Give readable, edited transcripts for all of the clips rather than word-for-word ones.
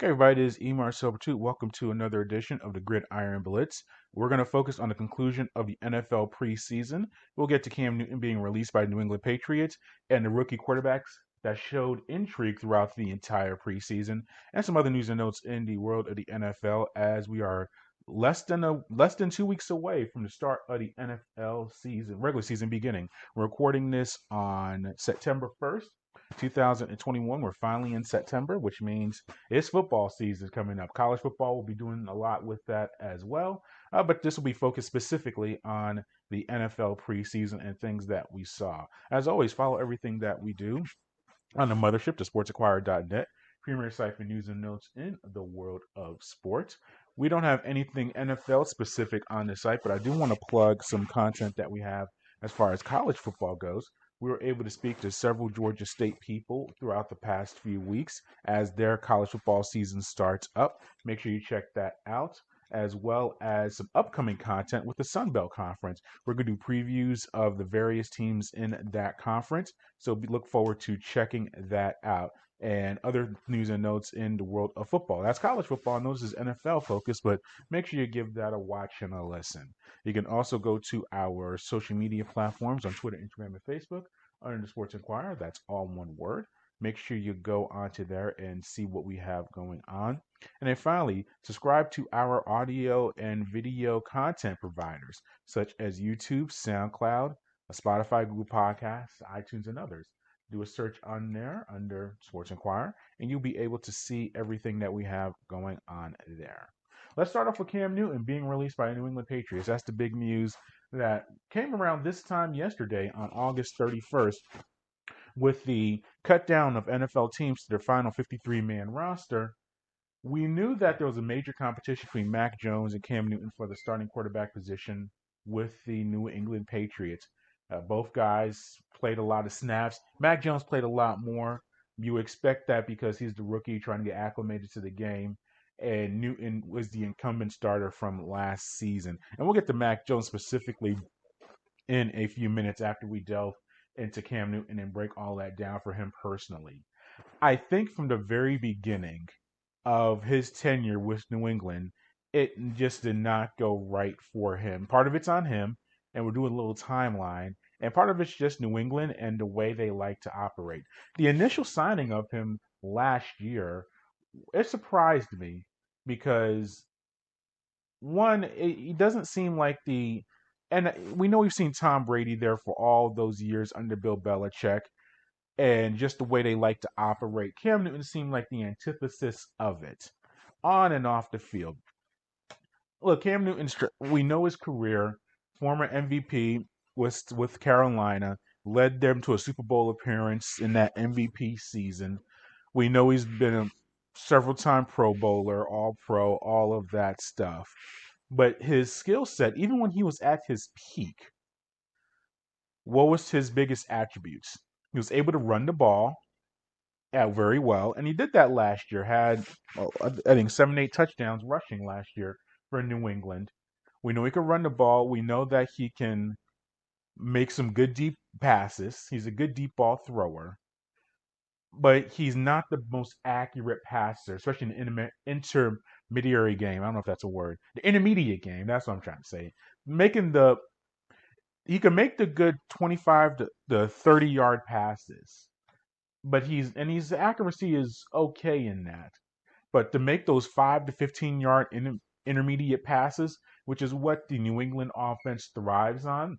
Okay, everybody, this is Emar Silvertooth. Welcome to another edition of the Gridiron Blitz. We're going to focus on the conclusion of the NFL preseason. We'll get to Cam Newton being released by the New England Patriots and the rookie quarterbacks that showed intrigue throughout the entire preseason, and some other news and notes in the world of the NFL as we are less than 2 weeks away from the start of the NFL season, regular season beginning. We're recording this on September 1st. 2021. We're finally in September, which means it's football season coming up. College football will be doing a lot with that as well. But this will be focused specifically on the NFL preseason and things that we saw. As always, follow everything that we do on the mothership, the sportsinquirer.net, premier site for news and notes in the world of sports. We don't have anything NFL specific on the site, but I do want to plug some content that we have as far as college football goes. We were able to speak to several Georgia State people throughout the past few weeks as their college football season starts up. Make sure you check that out, as well as some upcoming content with the Sun Belt Conference. We're going to do previews of the various teams in that conference. So look forward to checking that out and other news and notes in the world of football. That's college football. I know this is NFL focused, but make sure you give that a watch and a listen. You can also go to our social media platforms on Twitter, Instagram, and Facebook under the Sports Inquirer. That's all one word. Make sure you go onto there and see what we have going on. And then finally, subscribe to our audio and video content providers such as YouTube, SoundCloud, Spotify, Google Podcasts, iTunes, and others. Do a search on there under Sports Inquirer, and you'll be able to see everything that we have going on there. Let's start off with Cam Newton being released by the New England Patriots. That's the big news that came around this time yesterday on August 31st with the cut down of NFL teams to their final 53-man roster. We knew that there was a major competition between Mac Jones and Cam Newton for the starting quarterback position with the New England Patriots. Both guys played a lot of snaps. Mac Jones played a lot more. You expect that because he's the rookie trying to get acclimated to the game. And Newton was the incumbent starter from last season. And we'll get to Mac Jones specifically in a few minutes after we delve into Cam Newton and break all that down for him personally. I think from the very beginning of his tenure with New England, it just did not go right for him. Part of it's on him, and we're doing a little timeline, and part of it's just New England and the way they like to operate. The initial signing of him last year, it surprised me because one, it doesn't seem like and we know we've seen Tom Brady there for all those years under Bill Belichick and just the way they like to operate. Cam Newton seemed like the antithesis of it on and off the field. Look, Cam Newton, we know his career, former MVP with Carolina, led them to a Super Bowl appearance in that MVP season. We know he's been a several time Pro Bowler, All Pro, all of that stuff. But his skill set, even when he was at his peak, what was his biggest attributes? He was able to run the ball very well, and he did that last year. Had I think 7, 8 touchdowns rushing last year for New England. We know he can run the ball. We know that he can make some good deep passes. He's a good deep ball thrower, but he's not the most accurate passer, especially in the intermediary game. I don't know if that's a word. The intermediate game. That's what I'm trying to say. He can make the good 25 to 30-yard passes, but his accuracy is okay in that. But to make those 5 to 15-yard intermediate passes, which is what the New England offense thrives on,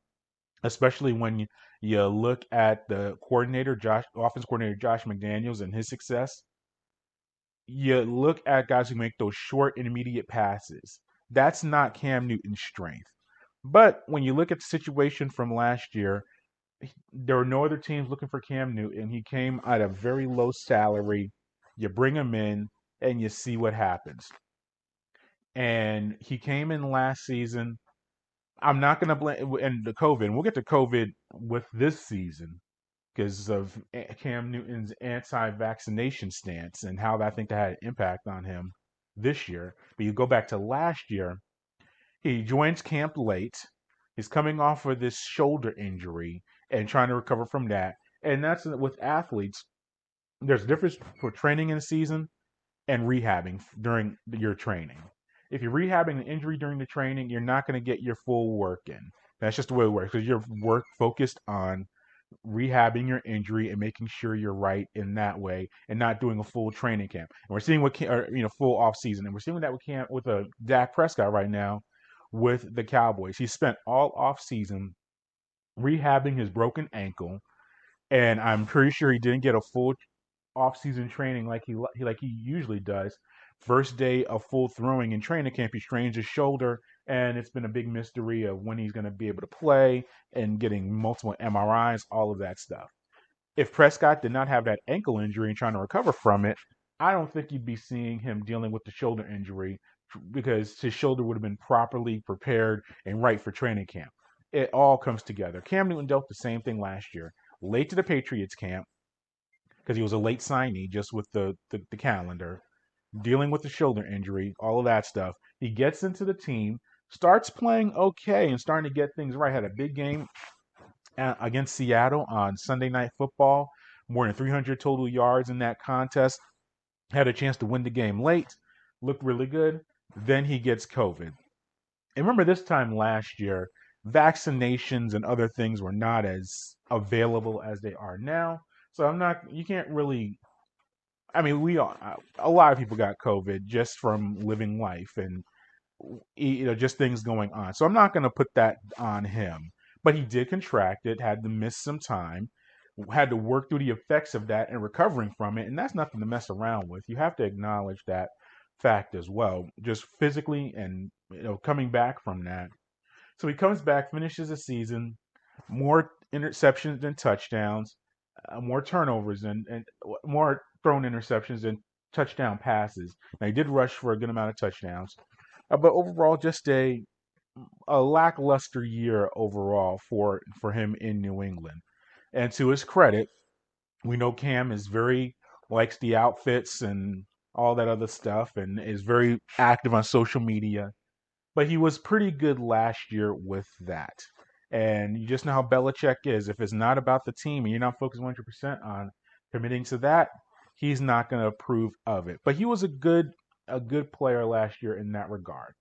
especially when you look at the offense coordinator Josh McDaniels and his success. You look at guys who make those short intermediate passes. That's not Cam Newton's strength. But when you look at the situation from last year, there were no other teams looking for Cam Newton. He came at a very low salary. You bring him in and you see what happens. And he came in last season. I'm not going to blame and the COVID. And we'll get to COVID with this season because of Cam Newton's anti-vaccination stance and how I think that had an impact on him this year. But you go back to last year, he joins camp late. He's coming off of this shoulder injury and trying to recover from that. And that's with athletes. There's a difference for training in a season and rehabbing during your training. If you're rehabbing an injury during the training, you're not going to get your full work in. That's just the way it works because you're work focused on rehabbing your injury and making sure you're right in that way and not doing a full training camp. And we're seeing full off season, and we're seeing that with camp with a Dak Prescott right now with the Cowboys. He spent all off season rehabbing his broken ankle, and I'm pretty sure he didn't get a full off-season training like he usually does. First day of full throwing in training camp, he strains his shoulder, and it's been a big mystery of when he's going to be able to play and getting multiple MRIs, all of that stuff. If Prescott did not have that ankle injury and trying to recover from it, I don't think you'd be seeing him dealing with the shoulder injury because his shoulder would have been properly prepared and right for training camp. It all comes together. Cam Newton dealt the same thing last year. Late to the Patriots camp, because he was a late signee just with the calendar, dealing with the shoulder injury, all of that stuff. He gets into the team, starts playing okay and starting to get things right. Had a big game against Seattle on Sunday Night Football, more than 300 total yards in that contest. Had a chance to win the game late, looked really good. Then he gets COVID. And remember this time last year, vaccinations and other things were not as available as they are now. So you can't really, I mean, a lot of people got COVID just from living life and, just things going on. So I'm not going to put that on him. But he did contract it, had to miss some time, had to work through the effects of that and recovering from it. And that's nothing to mess around with. You have to acknowledge that fact as well, just physically and, coming back from that. So he comes back, finishes the season, more interceptions than touchdowns, more turnovers and more thrown interceptions than touchdown passes. Now he did rush for a good amount of touchdowns, but overall, just a lackluster year overall for him in New England. And to his credit, we know Cam likes the outfits and all that other stuff, and is very active on social media. But he was pretty good last year with that. And you just know how Belichick is. If it's not about the team and you're not focused 100% on committing to that, he's not going to approve of it. But he was a good player last year in that regard.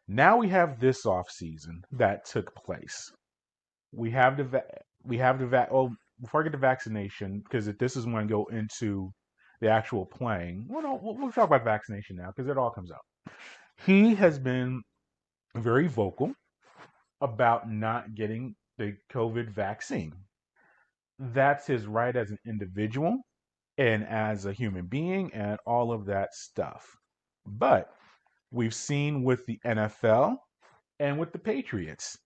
Now we have this offseason that took place. We have before I get to vaccination, because this is when I go into the actual playing. Well, no, we'll talk about vaccination now because it all comes out. He has been very vocal about not getting the COVID vaccine. That's his right as an individual and as a human being and all of that stuff. But we've seen with the NFL and with the Patriots,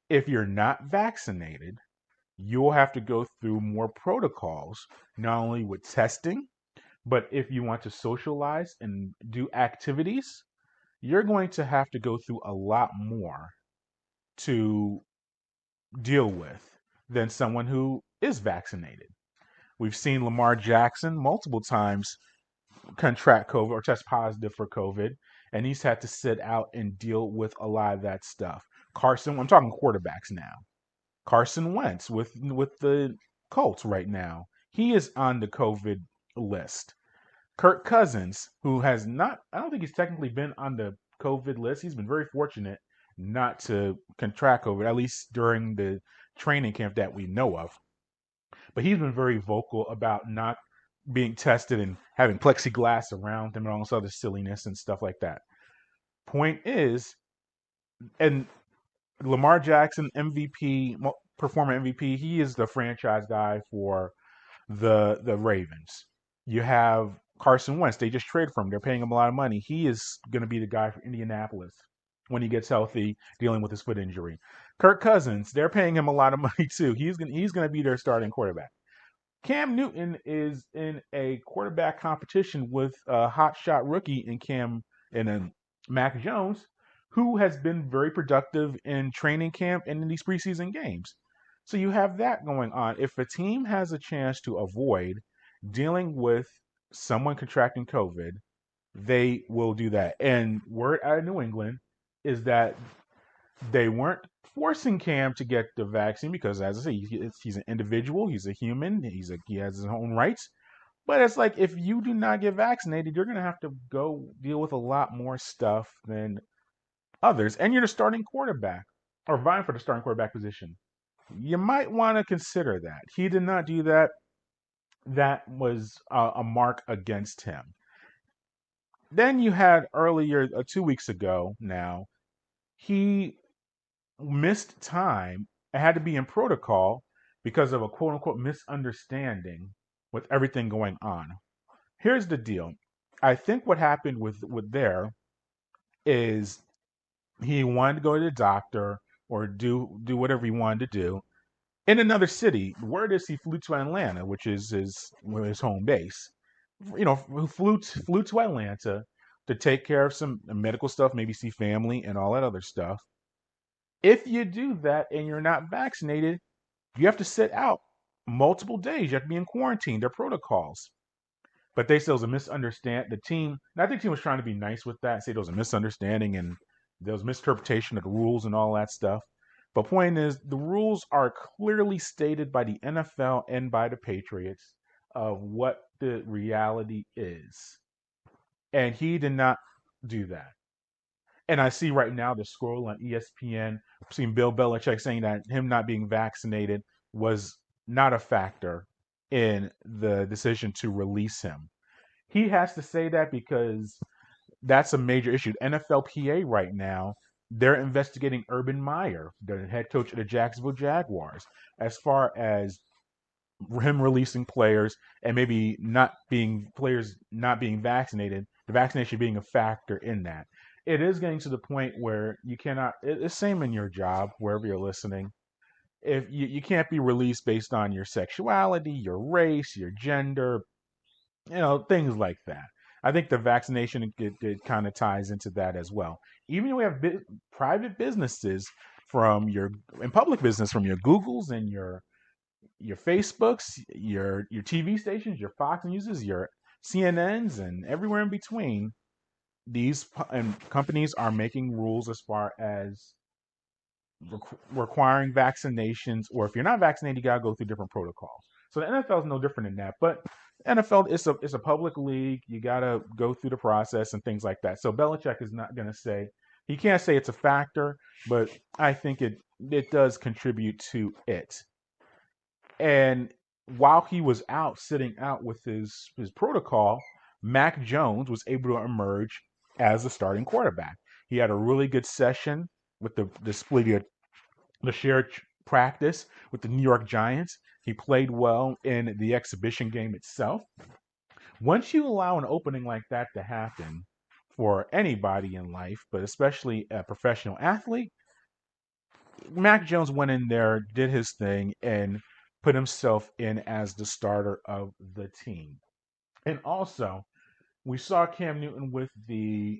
if you're not vaccinated, you'll have to go through more protocols, not only with testing, but if you want to socialize and do activities, you're going to have to go through a lot more to deal with than someone who is vaccinated. We've seen Lamar Jackson multiple times contract COVID or test positive for COVID, and he's had to sit out and deal with a lot of that stuff. I'm talking quarterbacks now. Carson Wentz with the Colts right now, he is on the COVID list. Kirk Cousins, who has not, I don't think he's technically been on the COVID list. He's been very fortunate not to contract COVID, at least during the training camp that we know of. But he's been very vocal about not being tested and having plexiglass around him and all this other silliness and stuff like that. Point is, and Lamar Jackson, MVP, performer MVP, he is the franchise guy for the Ravens. You have Carson Wentz. They just traded for him. They're paying him a lot of money. He is going to be the guy for Indianapolis when he gets healthy, dealing with his foot injury. Kirk Cousins, they're paying him a lot of money too. He's going to be their starting quarterback. Cam Newton is in a quarterback competition with a hotshot rookie in Mac Jones, who has been very productive in training camp and in these preseason games. So you have that going on. If a team has a chance to avoid dealing with someone contracting COVID, they will do that. And word out of New England is that they weren't forcing Cam to get the vaccine because, as I say, he's an individual, he's a human, he has his own rights. But it's like if you do not get vaccinated, you're going to have to go deal with a lot more stuff than others. And you're the starting quarterback or vying for the starting quarterback position. You might want to consider that. He did not do that. That was a mark against him. Then you had earlier, 2 weeks ago now, he missed time and had to be in protocol because of a quote unquote misunderstanding with everything going on. Here's the deal. I think what happened with there is he wanted to go to the doctor or do whatever he wanted to do in another city. Word is he flew to Atlanta, which is his home base. Who flew to Atlanta to take care of some medical stuff, maybe see family and all that other stuff. If you do that and you're not vaccinated, you have to sit out multiple days. You have to be in quarantine. There are protocols. But they say it was a misunderstanding. The team, and I think the team was trying to be nice with that, say there was a misunderstanding and there was misinterpretation of the rules and all that stuff. But point is, the rules are clearly stated by the NFL and by the Patriots of what the reality is. And he did not do that. And I see right now the scroll on ESPN, seeing Bill Belichick saying that him not being vaccinated was not a factor in the decision to release him. He has to say that because that's a major issue. NFLPA right now, they're investigating Urban Meyer, the head coach of the Jacksonville Jaguars, as far as him releasing players and maybe not being players not being vaccinated, the vaccination being a factor in that. It is getting to the point where you cannot. It's the same in your job, wherever you're listening. If you can't be released based on your sexuality, your race, your gender, things like that. I think the vaccination it kind of ties into that as well. Even we have private businesses from your in public business from your Googles and your Facebooks, your TV stations, your Fox Newses, your CNNs, and everywhere in between. These companies are making rules as far as requiring vaccinations, or if you're not vaccinated, you gotta go through different protocols. So the NFL is no different than that. But NFL is a public league. You gotta go through the process and things like that. So Belichick is not gonna say he can't say it's a factor, but I think it does contribute to it. And while he was out sitting out with his protocol, Mac Jones was able to emerge as the starting quarterback. He had a really good session with the shared practice with the New York Giants. He played well in the exhibition game itself. Once you allow an opening like that to happen for anybody in life, but especially a professional athlete, Mac Jones went in there, did his thing, and put himself in as the starter of the team. And also, we saw Cam Newton with the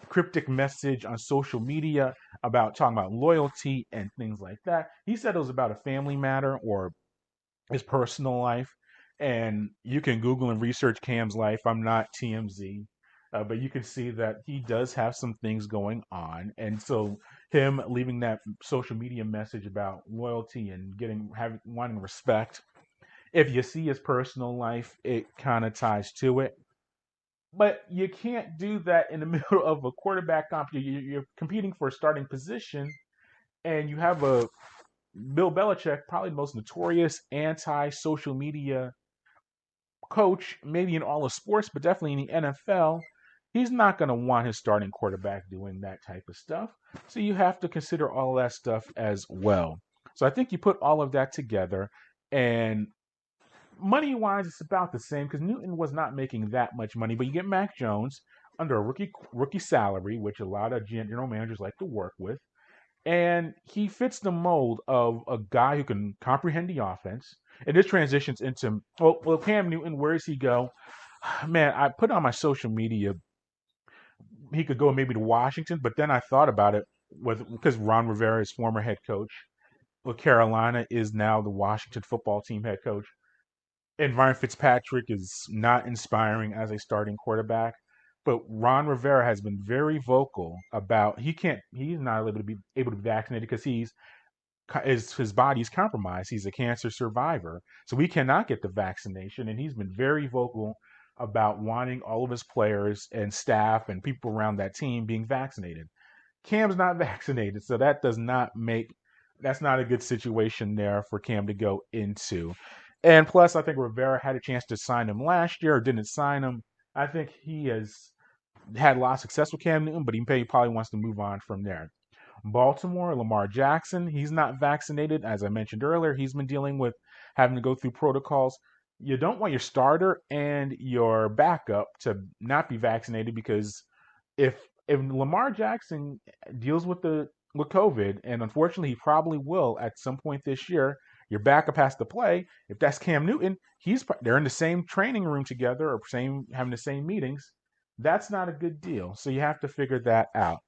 cryptic message on social media about talking about loyalty and things like that. He said it was about a family matter or his personal life. And you can Google and research Cam's life. I'm not TMZ, but you can see that he does have some things going on. And so him leaving that social media message about loyalty and wanting respect. If you see his personal life, it kind of ties to it. But you can't do that in the middle of a quarterback competition. You're competing for a starting position, and you have a Bill Belichick, probably the most notorious anti-social media coach, maybe in all of sports, but definitely in the NFL. He's not going to want his starting quarterback doing that type of stuff. So you have to consider all that stuff as well. So I think you put all of that together, and money wise, it's about the same because Newton was not making that much money. But you get Mac Jones under a rookie salary, which a lot of general managers like to work with, and he fits the mold of a guy who can comprehend the offense. And this transitions into Cam Newton. Where does he go? Man, I put on my social media he could go maybe to Washington, but then I thought about it because Ron Rivera is former head coach. Well, Carolina is now the Washington football team head coach. And Ryan Fitzpatrick is not inspiring as a starting quarterback. But Ron Rivera has been very vocal about he's not able to be vaccinated because he's his body's compromised. He's a cancer survivor, so he cannot get the vaccination, and he's been very vocal about wanting all of his players and staff and people around that team being vaccinated. Cam's not vaccinated, so that's not a good situation there for Cam to go into. And plus, I think Rivera had a chance to sign him last year or didn't sign him. I think he has had a lot of success with Cam Newton, but he probably wants to move on from there. Baltimore, Lamar Jackson, he's not vaccinated. As I mentioned earlier, he's been dealing with having to go through protocols. You don't want your starter and your backup to not be vaccinated because if if Lamar Jackson deals with COVID, and unfortunately he probably will at some point this year, your backup has to play. If that's Cam Newton, they're in the same training room together or having the same meetings. That's not a good deal. So you have to figure that out.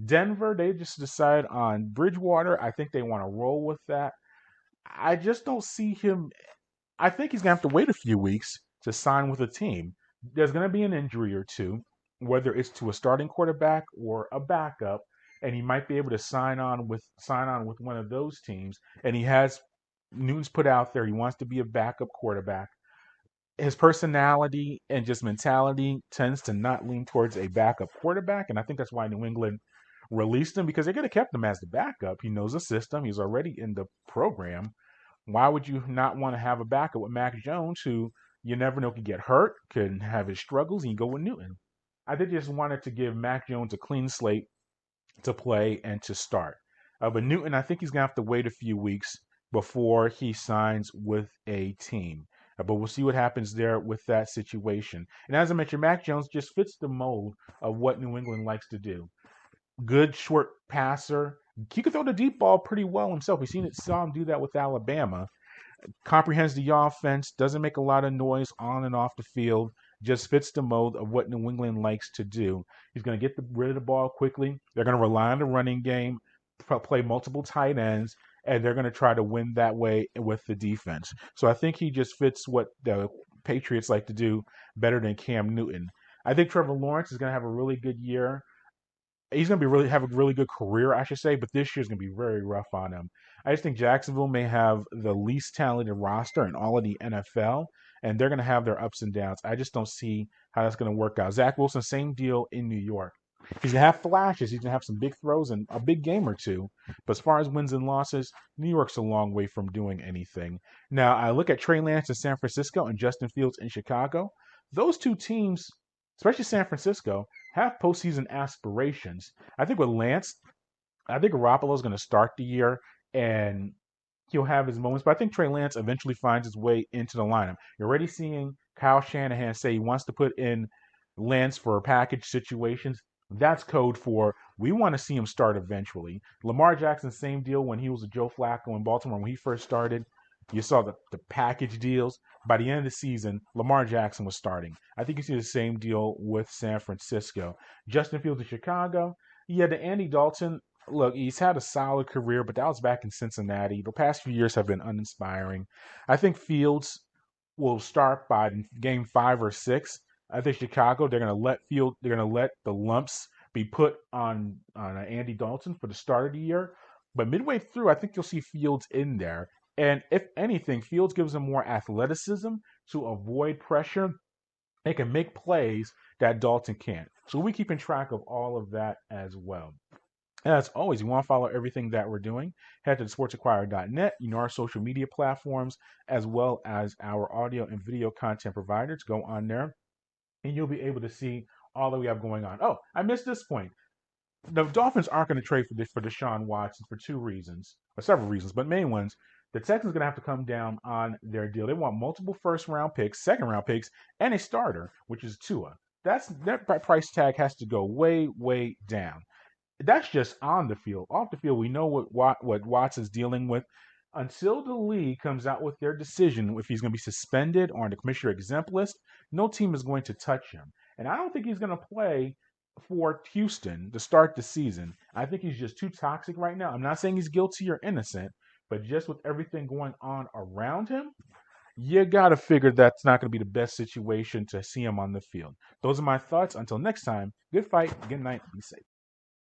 Denver, they just decide on Bridgewater. I think they want to roll with that. I just don't see him. I think he's going to have to wait a few weeks to sign with a team. There's going to be an injury or two, whether it's to a starting quarterback or a backup, and he might be able to sign on with one of those teams. And Newton's put out there he wants to be a backup quarterback. His personality and just mentality tends to not lean towards a backup quarterback, and I think that's why New England released him because they could have kept him as the backup. He knows the system. He's already in the program. Why would you not want to have a backup with Mac Jones, who you never know could get hurt, could have his struggles, and you go with Newton? I think they just wanted to give Mac Jones a clean slate to play and to start. But Newton, I think he's going to have to wait a few weeks before he signs with a team. But we'll see what happens there with that situation. And as I mentioned, Mac Jones just fits the mold of what New England likes to do. Good short passer. He could throw the deep ball pretty well himself. Saw him do that with Alabama. Comprehends the offense, doesn't make a lot of noise on and off the field, just fits the mold of what New England likes to do. He's going to get rid of the ball quickly. They're going to rely on the running game, play multiple tight ends, and they're going to try to win that way with the defense. So I think he just fits what the Patriots like to do better than Cam Newton. I think Trevor Lawrence is going to have a really good year. He's going to have a really good career, I should say, but this year's going to be very rough on him. I just think Jacksonville may have the least talented roster in all of the NFL, and they're going to have their ups and downs. I just don't see how that's going to work out. Zach Wilson, same deal in New York. He's going to have flashes. He's going to have some big throws and a big game or two. But as far as wins and losses, New York's a long way from doing anything. Now, I look at Trey Lance in San Francisco and Justin Fields in Chicago. Those two teams, especially San Francisco, have postseason aspirations. I think with Lance, I think Garoppolo's going to start the year and he'll have his moments. But I think Trey Lance eventually finds his way into the lineup. You're already seeing Kyle Shanahan say he wants to put in Lance for package situations. That's code for we want to see him start eventually. Lamar Jackson, same deal when he was with Joe Flacco in Baltimore when he first started. You saw the package deals. By the end of the season, Lamar Jackson was starting. I think you see the same deal with San Francisco. Justin Fields in Chicago. Yeah, the Andy Dalton, look, he's had a solid career, but that was back in Cincinnati. The past few years have been uninspiring. I think Fields will start by game 5 or 6. I think Chicago, they're going to let the lumps be put on Andy Dalton for the start of the year. But midway through, I think you'll see Fields in there. And if anything, Fields gives him more athleticism to avoid pressure. They can make plays that Dalton can't. So we're keeping track of all of that as well. And as always, you want to follow everything that we're doing, head to sportsinquirer.net, our social media platforms, as well as our audio and video content providers. Go on there, and you'll be able to see all that we have going on. Oh, I missed this point. The Dolphins aren't going to trade for Deshaun Watson for two reasons, or several reasons, but main ones. The Texans are going to have to come down on their deal. They want multiple first-round picks, second-round picks, and a starter, which is Tua. That price tag has to go way, way down. That's just on the field. Off the field, we know what Watson's dealing with. Until the league comes out with their decision if he's going to be suspended or on the commissioner exempt list, no team is going to touch him. And I don't think he's going to play for Houston to start the season. I think he's just too toxic right now. I'm not saying he's guilty or innocent, but just with everything going on around him, you got to figure that's not going to be the best situation to see him on the field. Those are my thoughts. Until next time, good fight, good night, be safe.